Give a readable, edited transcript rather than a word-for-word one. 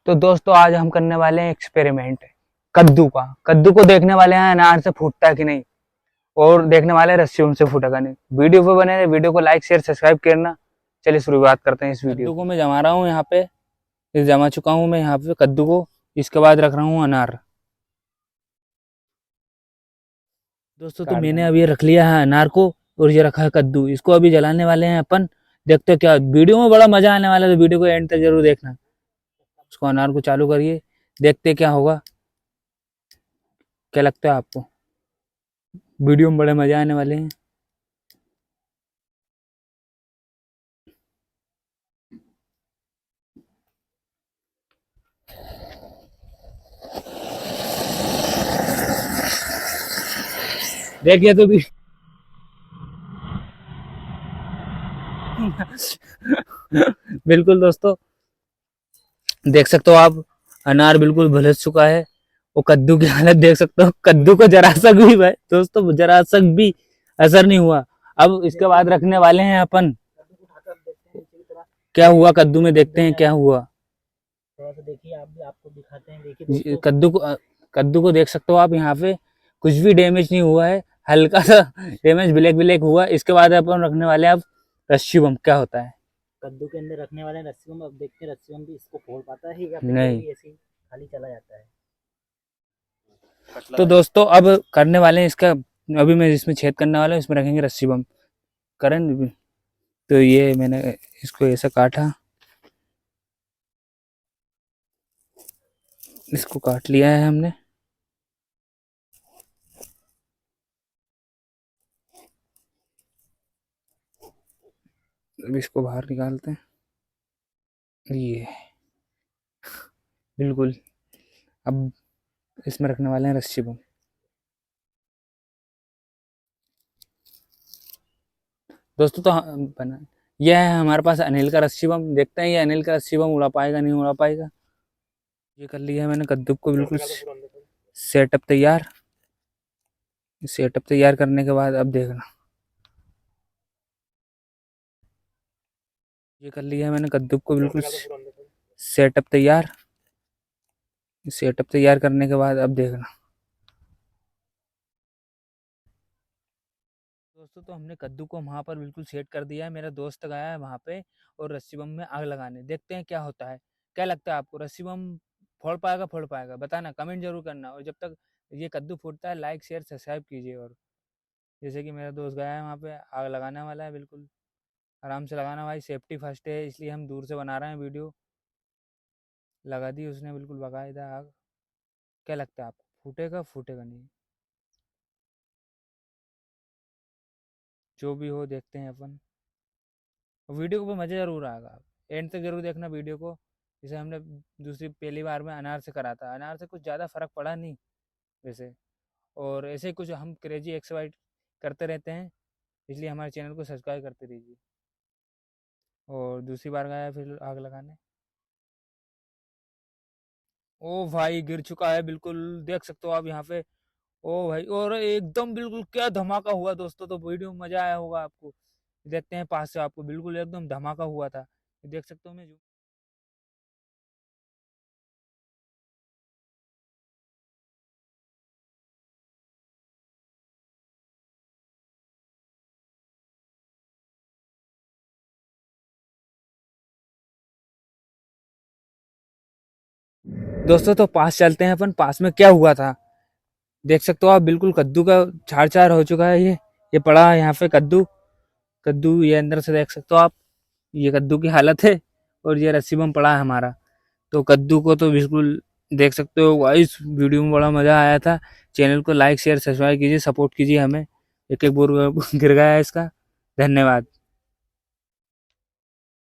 तो दोस्तों आज हम करने वाले हैं एक्सपेरिमेंट कद्दू का। कद्दू को देखने वाले हैं अनार से फूटता है कि नहीं, और देखने वाले हैं रस्सियों से फूटेगा नहीं। वीडियो पे बने रहे, वीडियो को लाइक शेयर सब्सक्राइब करना। चलिए शुरुआत करते हैं इस वीडियो कद्दू को मैं जमा रहा हूँ यहाँ पे, जमा चुका हूँ मैं यहाँ पे कद्दू को। इसके बाद रख रहा हूँ अनार। दोस्तों तो मैंने अभी रख लिया है अनार को, और ये रखा है कद्दू। इसको अभी जलाने वाले हैं अपन। देखते हैं क्या वीडियो में बड़ा मजा आने वाला है, तो वीडियो को एंड तक जरूर देखना। उसको अनार को चालू करिए, देखते हैं क्या होगा। क्या लगता है आपको? वीडियो में बड़े मजा आने वाले हैं। देखिए तो भी बिल्कुल दोस्तों, देख सकते हो आप, अनार बिल्कुल भुलस चुका है। वो कद्दू की हालत देख सकते हो, कद्दू को जरा सा भी भाई दोस्तों, जरा सा भी असर नहीं हुआ। अब इसके बाद रखने वाले हैं अपन। क्या हुआ कद्दू में, देखते हैं क्या हुआ। थोड़ा सा देखिए, आप भी, आपको दिखाते हैं। देखिए कद्दू को देख सकते हो आप, यहाँ पे कुछ भी डैमेज नहीं हुआ है, हल्का सा डैमेज ब्लैक ब्लैक हुआ। इसके बाद अपन रखने वाले हैं अब रस्सी बम। क्या होता है कद्दू के अंदर रखने वाले रस्सी बम। अब देखते हैं रस्सी बम भी इसको फोड़ पाता है या फिर नहीं। ऐसे ही खाली चला जाता है। तो दोस्तों अब करने वाले हैं इसका, अभी मैं इसमें छेद करने वाला हूँ, इसमें रखेंगे रस्सी बम। करें तो ये मैंने इसको ऐसा काटा, इसको काट लिया है हमने। अब इसको बाहर निकालते हैं। ये बिल्कुल, अब इसमें रखने वाले हैं रस्सी बम। दोस्तों तो बना, यह है हमारे पास अनिल का रस्सी बम। देखते हैं ये अनिल का रस्सी बम उड़ा पाएगा नहीं उड़ा पाएगा। ये कर लिया है मैंने कद्दू को बिल्कुल सेटअप तैयार। सेटअप तैयार करने के बाद अब देखना, ये कर लिया है मैंने कद्दू को बिल्कुल सेटअप तैयार। सेटअप तैयार करने के बाद अब देखना। दोस्तों तो हमने कद्दू को वहाँ पर बिल्कुल सेट कर दिया है। मेरा दोस्त गया है वहाँ पे और रस्सी बम में आग लगाने। देखते हैं क्या होता है। क्या लगता है आपको, रस्सी बम फोड़ पाएगा? बताना, कमेंट जरूर करना। और जब तक ये कद्दू फूटता है लाइक शेयर सब्सक्राइब कीजिए। और जैसे कि मेरा दोस्त गया है वहाँ पे, आग लगाने वाला है। बिल्कुल आराम से लगाना भाई, सेफ्टी फर्स्ट है, इसलिए हम दूर से बना रहे हैं वीडियो। लगा दी उसने बिल्कुल बाकायदा आग। क्या लगता है आपको, फूटेगा फूटेगा नहीं? जो भी हो देखते हैं अपन। वीडियो को मज़ा ज़रूर आएगा, एंड तक जरूर देखना वीडियो को। जैसे हमने दूसरी पहली बार में अनार से करा था, अनार से कुछ ज़्यादा फ़र्क पड़ा नहीं वैसे। और ऐसे ही कुछ हम क्रेजी एक्सवाइट करते रहते हैं, इसलिए हमारे चैनल को सब्सक्राइब करते रहिए। और दूसरी बार गया फिर आग लगाने। ओ भाई गिर चुका है बिल्कुल, देख सकते हो आप यहाँ पे। ओ भाई, और एकदम बिल्कुल क्या धमाका हुआ दोस्तों। तो वीडियो में मज़ा आया होगा आपको। देखते हैं पास से, आपको बिल्कुल एकदम धमाका हुआ था, देख सकते हो। मैं दोस्तों तो पास चलते हैं अपन, पास में क्या हुआ था देख सकते हो आप। बिल्कुल कद्दू का छाड़ छाड़ हो चुका है। ये पड़ा है यहाँ पे कद्दू। कद्दू ये अंदर से देख सकते हो आप, ये कद्दू की हालत है। और ये रस्सी बम पड़ा है हमारा। तो कद्दू को तो बिल्कुल देख सकते हो गाइस, वीडियो में बड़ा मज़ा आया था। चैनल को लाइक शेयर सब्सक्राइब कीजिए, सपोर्ट कीजिए हमें। एक एक बोर गिर गया है इसका। धन्यवाद।